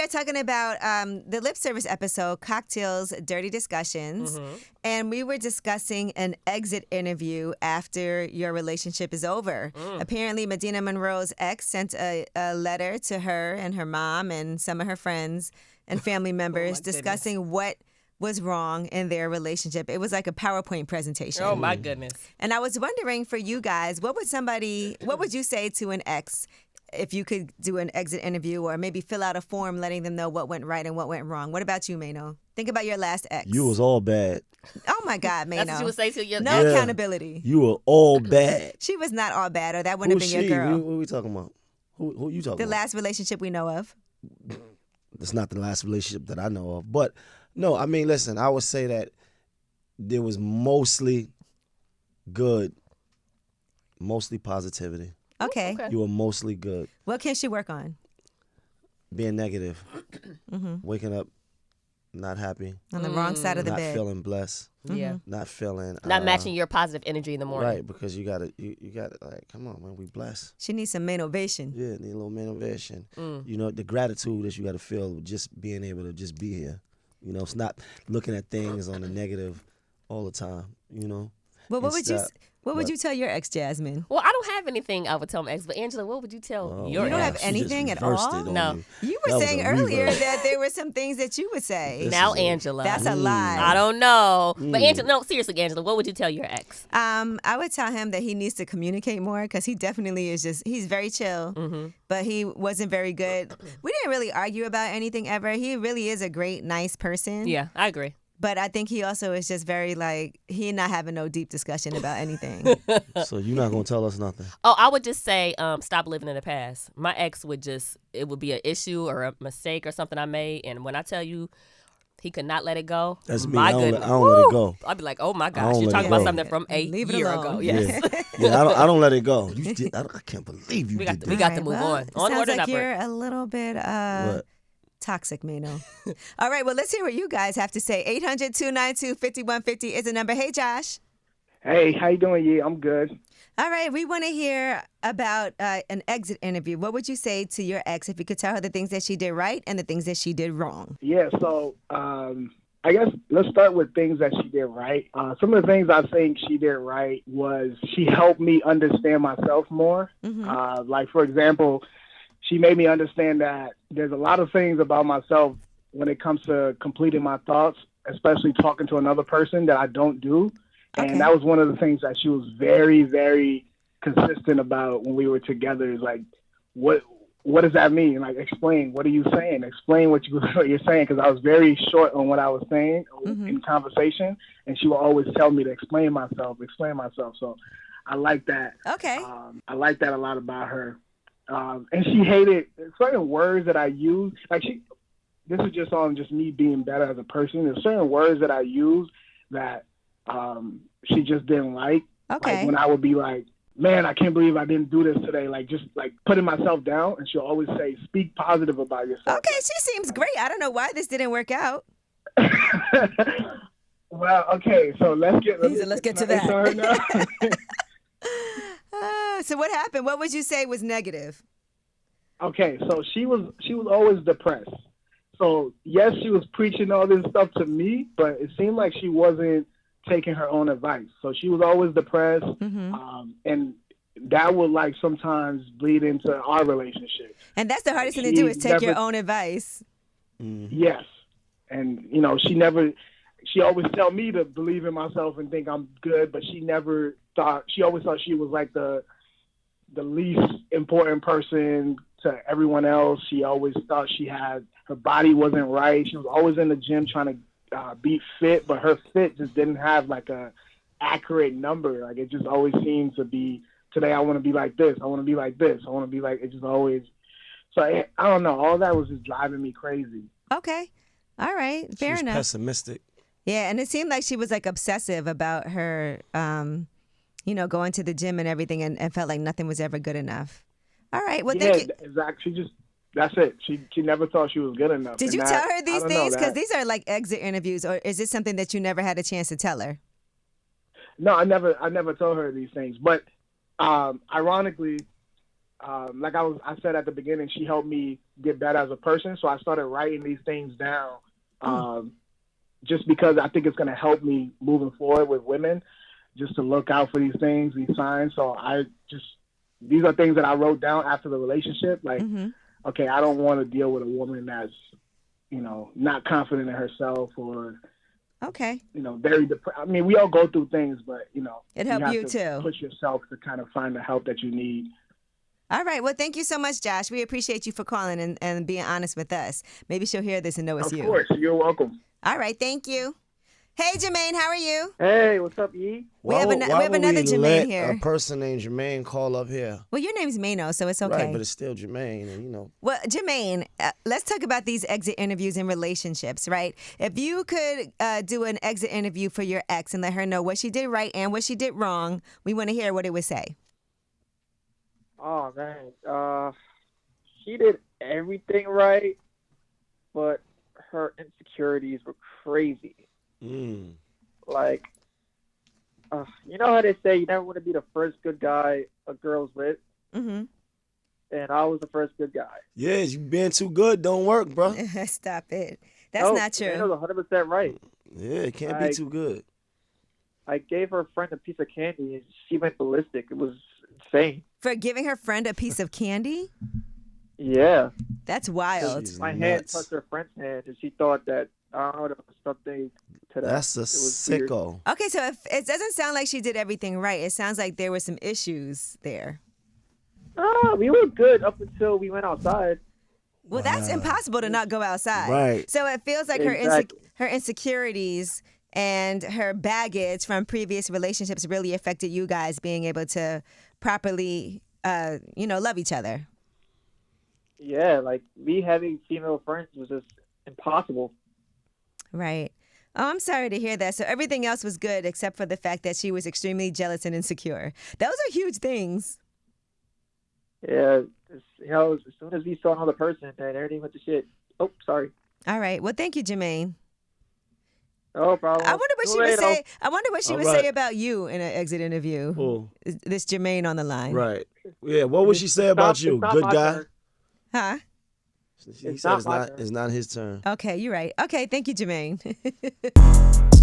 are talking about the lip service episode, Cocktails, Dirty Discussions. Mm-hmm. And we were discussing an exit interview after your relationship is over. Apparently, Medina Monroe's ex sent a letter to her and her mom and some of her friends and family members discussing what was wrong in their relationship. It was like a PowerPoint presentation. Oh, my goodness. And I was wondering for you guys, what would you say to an ex if you could do an exit interview or maybe fill out a form letting them know what went right and what went wrong? What about you, Mano? Think about your last ex. You was all bad. Oh, my God, Mano. That's what you would say to your No accountability. You were all bad. She was not all bad, or that wouldn't have been your girl. Who are we talking about? Who you talking about? The last relationship we know of. It's not the last relationship that I know of. But, no, I mean, listen, I would say that there was mostly good, mostly positivity. Okay. You were mostly good. What can she work on? Being negative. Waking up not happy. On the wrong side of the bed. Not feeling blessed. Yeah. Not feeling. Not matching your positive energy in the morning. Right, because you gotta like, come on, man, we blessed. She needs some motivation. Yeah, need a little motivation. You know, the gratitude that you gotta feel just being able to just be here. You know, it's not looking at things on the negative all the time, you know. Well, what would you tell your ex, Jasmine? Well, I don't have anything I would tell my ex, but Angela, what would you tell your You don't ex? have anything at all? No. You were saying earlier that there were some things that you would say. Now, Angela. That's a lie. I don't know. But Angela, no, seriously, Angela, what would you tell your ex? I would tell him that he needs to communicate more because he definitely is he's very chill, but he wasn't very good. We didn't really argue about anything ever. He really is a great, nice person. Yeah, I agree. But I think he also is just very he not having no deep discussion about anything. So you're not gonna tell us nothing? Oh, I would just say stop living in the past. My ex it would be an issue or a mistake or something I made, and when I tell you he could not let it go, that's me. My I don't goodness. let it go. I'd be like, oh my I gosh, don't you're let talking it about go. something from a year ago. Yes. Yeah, I don't let it go. You did. I can't believe you did that. We got to move on. It Onward sounds and like upward. you're a little bit What? toxic, Mano. All right, well, let's hear what you guys have to say. 800-292-5150 is the number. Hey, Josh. Hey, how you doing? Yeah, I'm good. All right, we want to hear about an exit interview. What would you say to your ex if you could tell her the things that she did right and the things that she did wrong? Yeah, so I guess let's start with things that she did right. Some of the things I think she did right was she helped me understand myself more. Like, for example, she made me understand that there's a lot of things about myself when it comes to completing my thoughts, especially talking to another person, that I don't do. Okay. And that was one of the things that she was very, very consistent about when we were together. Is like, what does that mean? Like, explain. What are you saying? Explain what you're saying. Because I was very short on what I was saying in conversation, and she would always tell me to explain myself. So I like that. Okay. I like that a lot about her. And she hated certain words that I use. Like, this is just on just me being better as a person. There's certain words that I use that she just didn't like. Okay. Like when I would be like, man, I can't believe I didn't do this today. Like, just like putting myself down. And she'll always say, speak positive about yourself. Okay, she seems great. I don't know why this didn't work out. Well, okay, so let's get to that. So what happened? What would you say was negative? Okay, so she was always depressed. So yes, she was preaching all this stuff to me, but it seemed like she wasn't taking her own advice. So she was always depressed, and that would like sometimes bleed into our relationship. And that's the hardest thing to do is take your own advice. Yes, and she always tell me to believe in myself and think I'm good, but she always thought she was like the least important person to everyone else. She always thought her body wasn't right. She was always in the gym trying to be fit, but her fit just didn't have like a accurate number. Like, it just always seemed to be, today I want to be like this. I want to be like this. I want to be like, it just always, so I don't know. All that was just driving me crazy. Okay. All right. Fair enough. Pessimistic. Yeah. And it seemed like she was like obsessive about her, going to the gym and everything and felt like nothing was ever good enough. All right. Well, yeah, exactly. That's it. She never thought she was good enough. Did you tell her these things? Because these are like exit interviews, or is this something that you never had a chance to tell her? No, I never told her these things. But ironically, like I said at the beginning, she helped me get better as a person. So I started writing these things down, just because I think it's going to help me moving forward with women, just to look out for these things, these signs. So these are things that I wrote down after the relationship. Like, okay, I don't want to deal with a woman that's, not confident in herself or, Okay. very I mean, we all go through things, but, It helped you have too. to push yourself to kind of find the help that you need. All right. Well, thank you so much, Josh. We appreciate you for calling and being honest with us. Maybe she'll hear this and know it's you. Of course. You're welcome. All right. Thank you. Hey, Jermaine, how are you? Hey, what's up, E? We have another we Jermaine let here. a person named Jermaine call up here? Well, your name's Mano, so it's okay. Right, but it's still Jermaine, and Well, Jermaine, let's talk about these exit interviews in relationships, right? If you could do an exit interview for your ex and let her know what she did right and what she did wrong, we want to hear what it would say. Oh, man. She did everything right, but her insecurities were crazy. Like, you know how they say you never want to be the first good guy a girl's with? Mm-hmm. And I was the first good guy. yeah, you being too good don't work, bro. Stop it. That's not true. That was 100% right. Yeah, it can't be too good. I gave her friend a piece of candy, and she went ballistic. It was insane. For giving her friend a piece of candy? Yeah. That's wild. She's My hand nuts. touched her friend's hand, and she thought that, I don't know, there was something to that. That's a It was weird. sicko. Okay, so if it doesn't sound like she did everything right. It sounds like there were some issues there. We were good up until we went outside. Well, that's impossible to not go outside. Right. So it feels like Exactly. her insecurities and her baggage from previous relationships really affected you guys being able to properly, love each other. Yeah, like me having female friends was just impossible. Right. Oh, I'm sorry to hear that. So everything else was good except for the fact that she was extremely jealous and insecure. Those are huge things. Yeah, as soon as we saw another person, then everything went to shit. Oh, sorry. All right. Well, thank you, Jermaine. No problem. I wonder what she would say. I wonder what she would right. say about you in an exit interview. Who? This Jermaine on the line. Right. Yeah, what would she say about you? Good guy? Huh? He It's said not my turn. it's not his turn. Okay, you're right. Okay, thank you, Jermaine.